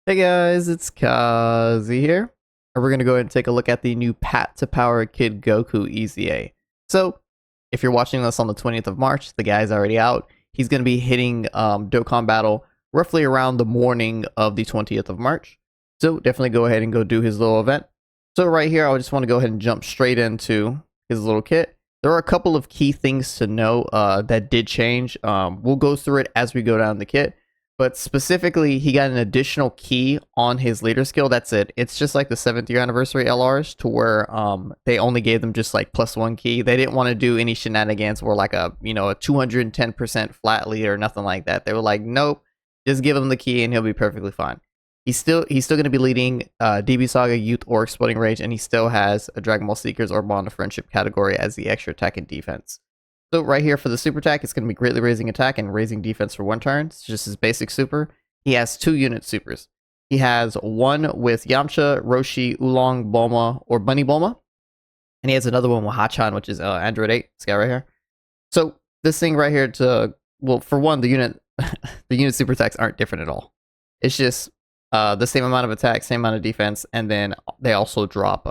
Hey guys, it's Kazi here, and we're going to go ahead and take a look at the new Pat to Power Kid Goku EZA. So, if you're watching this on the 20th of March, the guy's already out. He's going to be hitting Dokkan Battle roughly around the morning of the 20th of March. So, definitely go ahead and go do his little event. So, right here, I just want to go ahead and jump straight into his little kit. There are a couple of key things to know that did change. We'll go through it as we go down the kit. But specifically, he got an additional key on his leader skill. That's it. It's just like the 7th year anniversary LRs, to where they only gave them just like +1 key. They didn't want to do any shenanigans where like a 210% flat lead or nothing like that. They were like, nope, just give him the key and he'll be perfectly fine. He's still going to be leading DB Saga, Youth, or Exploding Rage, and he still has a Dragon Ball Seekers or Bond of Friendship category as the extra attack and defense. So right here for the super attack, it's going to be greatly raising attack and raising defense for 1 turn. It's just his basic super. He has 2 unit supers. He has one with Yamcha, Roshi, Oolong, Bulma, or Bunny Bulma. And he has another one with Hachan, which is Android 8, this guy right here. So this thing right here well, for one, the unit super attacks aren't different at all. It's just the same amount of attack, same amount of defense, and then they also drop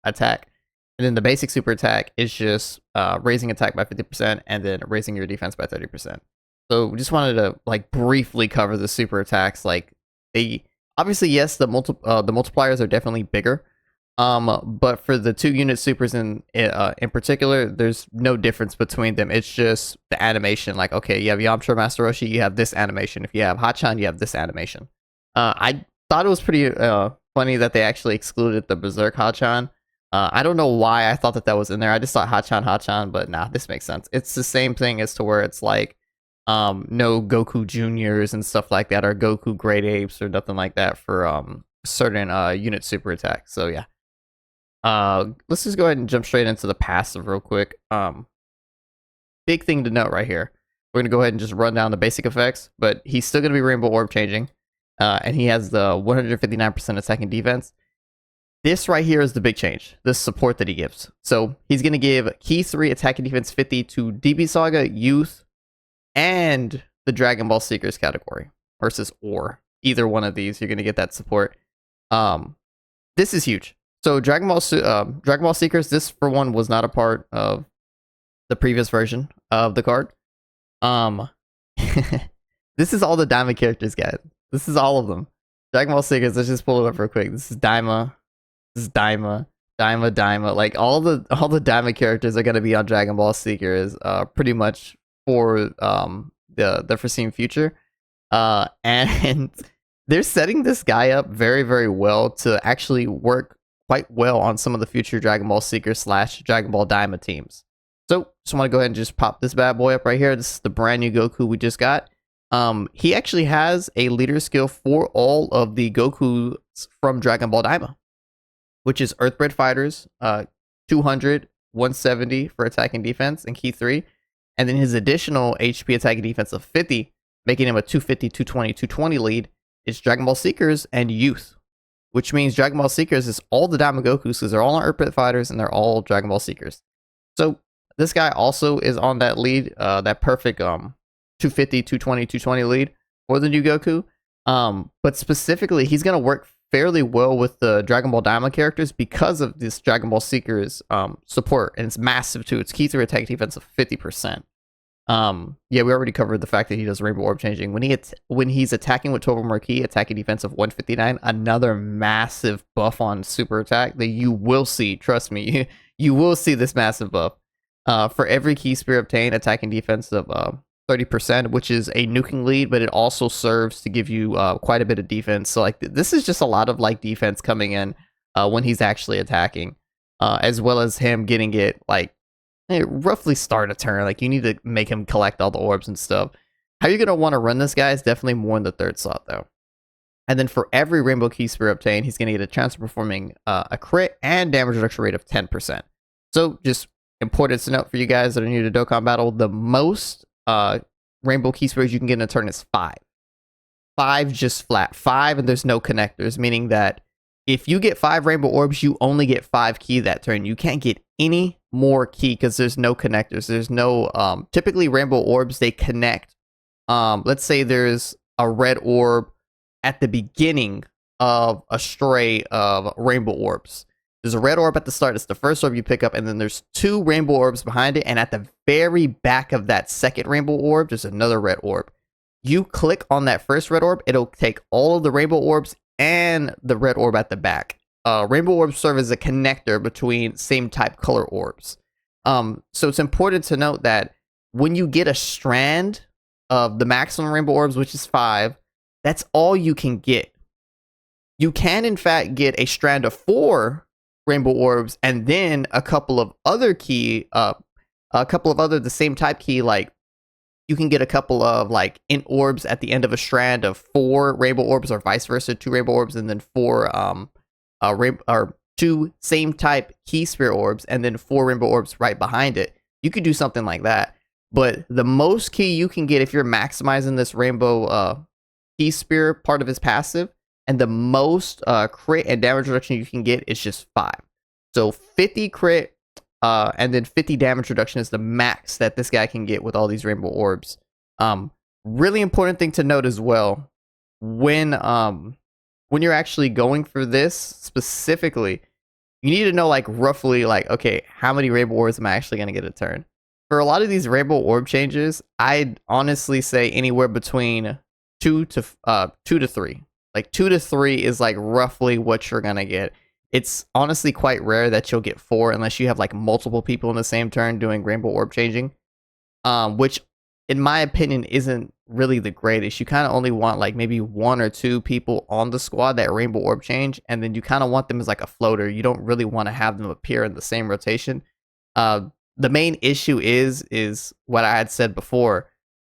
attack. And then the basic super attack is just raising attack by 50% and then raising your defense by 30%. So we just wanted to like briefly cover the super attacks. Like they obviously, yes, the multipliers are definitely bigger. But for the 2 unit supers in particular, there's no difference between them. It's just the animation. Like, okay, you have Yamcha, Master Roshi, you have this animation. If you have Hachan, you have this animation. I thought it was pretty funny that they actually excluded the Berserk Hachan. I don't know why I thought that was in there. I just thought Hachan, but nah, this makes sense. It's the same thing as to where it's like, no Goku Juniors and stuff like that, or Goku Great Apes or nothing like that for certain unit super attacks. So yeah. Let's just go ahead and jump straight into the passive real quick. Big thing to note right here. We're gonna go ahead and just run down the basic effects, but he's still gonna be Rainbow Orb changing, and he has the 159% attack and defense. This right here is the big change, this support that he gives. So he's going to give Key 3 attack and defense 50 to DB Saga, Youth, and the Dragon Ball Seekers category. Versus or. Either one of these, you're going to get that support. This is huge. So Dragon Ball Seekers, this for one was not a part of the previous version of the card. This is all the Daima characters, guys. This is all of them. Dragon Ball Seekers, let's just pull it up real quick. This is Daima. This is Daima. Like all the Daima characters are gonna be on Dragon Ball Seekers, pretty much for the foreseen future. And they're setting this guy up very, very well to actually work quite well on some of the future Dragon Ball Seekers / Dragon Ball Daima teams. So just want to go ahead and just pop this bad boy up right here. This is the brand new Goku we just got. He actually has a leader skill for all of the Gokus from Dragon Ball Daima, which is Earthbred Fighters, 200, 170 for attack and defense, and Key 3. And then his additional HP attack and defense of 50, making him a 250, 220, 220 lead, is Dragon Ball Seekers and Youth. Which means Dragon Ball Seekers is all the Daima Gokus, because they're all on Earthbred Fighters, and they're all Dragon Ball Seekers. So this guy also is on that lead, that perfect 250, 220, 220 lead for the new Goku. But specifically, he's going to work fairly well with the Dragon Ball Daima characters because of this Dragon Ball Seekers support, and it's massive too. It's Key 3 attack defense of 50%. Yeah, we already covered the fact that he does Rainbow Orb changing. When he's attacking with 12 or more key, attacking defense of 159, another massive buff on super attack that you will see. Trust me, you will see this massive buff. For every key spear obtained, attacking defense of 30%, which is a nuking lead, but it also serves to give you quite a bit of defense. So like this is just a lot of like defense coming in when he's actually attacking, as well as him getting it like roughly start a turn. Like you need to make him collect all the orbs and stuff. How you're gonna want to run this guy is definitely more in the 3rd slot though. And then for every Rainbow Key Spear obtained, he's gonna get a chance of performing a crit and damage reduction rate of 10%. So just important to note for you guys that are new to Dokkan Battle, the most Rainbow Key Spears you can get in a turn is 5. 5 just flat. 5 and there's no connectors, meaning that if you get 5 Rainbow Orbs, you only get 5 key that turn. You can't get any more key because there's no connectors. There's no, typically Rainbow Orbs, they connect. Let's say there's a red orb at the beginning of a stray of rainbow orbs. There's a red orb at the start. It's the first orb you pick up, and then there's 2 rainbow orbs behind it. And at the very back of that second rainbow orb, there's another red orb. You click on that first red orb, it'll take all of the rainbow orbs and the red orb at the back. Rainbow orbs serve as a connector between same type color orbs. So it's important to note that when you get a strand of the maximum rainbow orbs, which is 5, that's all you can get. You can in fact get a strand of 4 rainbow orbs and then a couple of other the same type key, like you can get a couple of like int orbs at the end of a strand of 4 rainbow orbs, or vice versa, 2 rainbow orbs and then 4 2 same type key sphere orbs and then 4 rainbow orbs right behind it. You could do something like that. But the most key you can get if you're maximizing this rainbow key sphere part of his passive, and the most crit and damage reduction you can get is just 5. So 50 crit and then 50 damage reduction is the max that this guy can get with all these rainbow orbs. Really important thing to note as well, when you're actually going for this specifically, you need to know like roughly like, okay, how many rainbow orbs am I actually going to get a turn? For a lot of these rainbow orb changes, I'd honestly say anywhere between 2 to 3. Like 2 to 3 is like roughly what you're gonna get. It's honestly quite rare that you'll get 4 unless you have like multiple people in the same turn doing rainbow orb changing, which in my opinion isn't really the greatest. You kind of only want like maybe 1 or 2 people on the squad that rainbow orb change, and then you kind of want them as like a floater. You don't really want to have them appear in the same rotation. The main issue is what I had said before.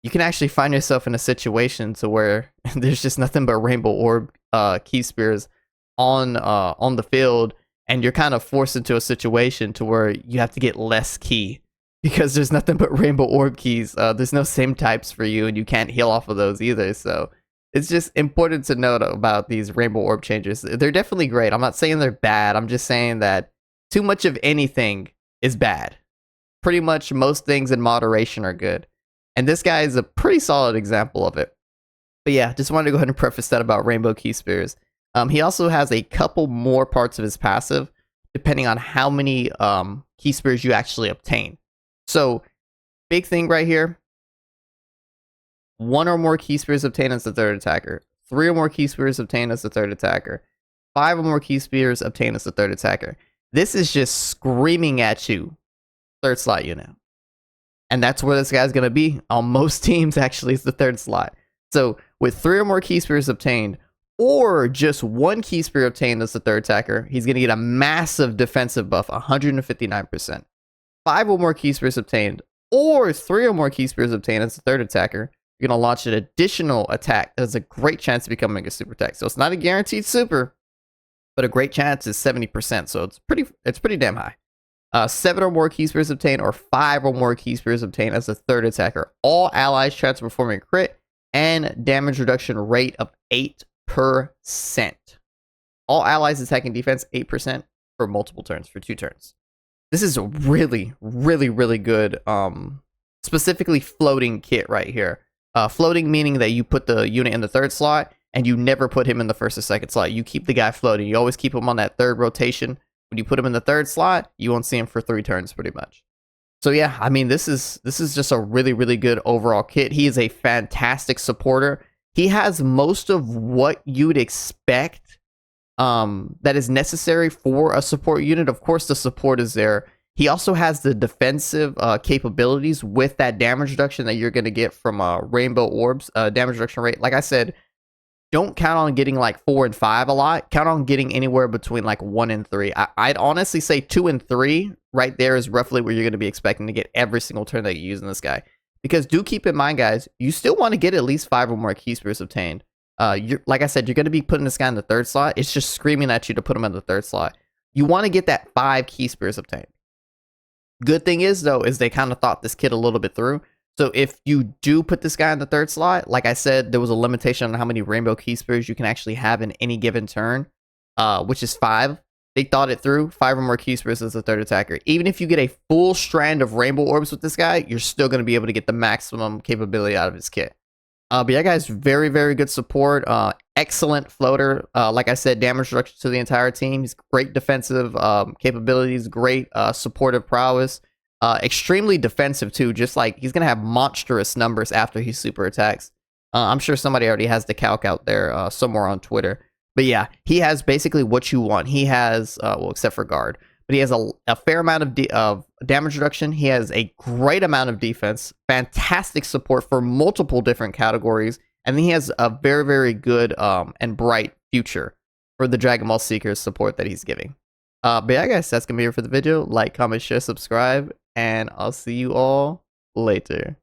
You can actually find yourself in a situation to where there's just nothing but rainbow orb key spears on the field, and you're kind of forced into a situation to where you have to get less key because there's nothing but rainbow orb keys. There's no same types for you, and you can't heal off of those either. So it's just important to note about these rainbow orb changes. They're definitely great. I'm not saying they're bad. I'm just saying that too much of anything is bad. Pretty much most things in moderation are good. And this guy is a pretty solid example of it. But yeah, just wanted to go ahead and preface that about rainbow key spears. He also has a couple more parts of his passive, depending on how many key spears you actually obtain. So, big thing right here. 1 or more key spears obtained as the third attacker. 3 or more key spears obtained as the third attacker. 5 or more key spears obtained as the third attacker. This is just screaming at you, third slot unit. And that's where this guy's going to be on most teams. Actually, it's the third slot. So with 3 or more key spears obtained, or just 1 key spear obtained as the third attacker, he's going to get a massive defensive buff, 159%. 5 or more key spears obtained, or 3 or more key spears obtained as the third attacker, you're going to launch an additional attack that has a great chance of becoming a super attack. So it's not a guaranteed super, but a great chance is 70%. So it's pretty damn high. 7 or more key spears obtained, or 5 or more key spears obtained as a third attacker. All allies try to perform a crit and damage reduction rate of 8%. All allies attacking defense 8% for multiple turns, for 2 turns. This is a really, really, really good, specifically floating kit right here. Floating meaning that you put the unit in the third slot and you never put him in the first or second slot. You keep the guy floating. You always keep him on that third rotation. When you put him in the third slot, you won't see him for 3 turns pretty much. So yeah, I mean, this is just a really, really good overall kit. He is a fantastic supporter. He has most of what you'd expect that is necessary for a support unit. Of course, the support is there. He also has the defensive capabilities with that damage reduction that you're going to get from Rainbow Orbs damage reduction rate. Like I said, don't count on getting like 4 and 5 a lot. Count on getting anywhere between like 1 and 3. I'd honestly say 2 and 3 right there is roughly where you're going to be expecting to get every single turn that you use in this guy. Because do keep in mind, guys, you still want to get at least 5 or more key spears obtained. Like I said, you're going to be putting this guy in the third slot. It's just screaming at you to put him in the third slot. You want to get that 5 key spears obtained. Good thing is, though, is they kind of thought this kid a little bit through. So if you do put this guy in the third slot, like I said, there was a limitation on how many rainbow key spears you can actually have in any given turn, which is 5. They thought it through. 5 or more key spears as the third attacker. Even if you get a full strand of rainbow orbs with this guy, you're still going to be able to get the maximum capability out of his kit. But yeah, guys, very, very good support. Excellent floater. Like I said, damage reduction to the entire team. He's great defensive capabilities, great supportive prowess. Extremely defensive too. Just like he's gonna have monstrous numbers after he super attacks. I'm sure somebody already has the calc out there somewhere on Twitter. But yeah, he has basically what you want. He has well, except for guard, but he has a fair amount of damage reduction. He has a great amount of defense, fantastic support for multiple different categories, and he has a very, very good and bright future for the Dragon Ball Seekers support that he's giving. But yeah, guys, that's gonna be it for the video. Like, comment, share, subscribe, and I'll see you all later.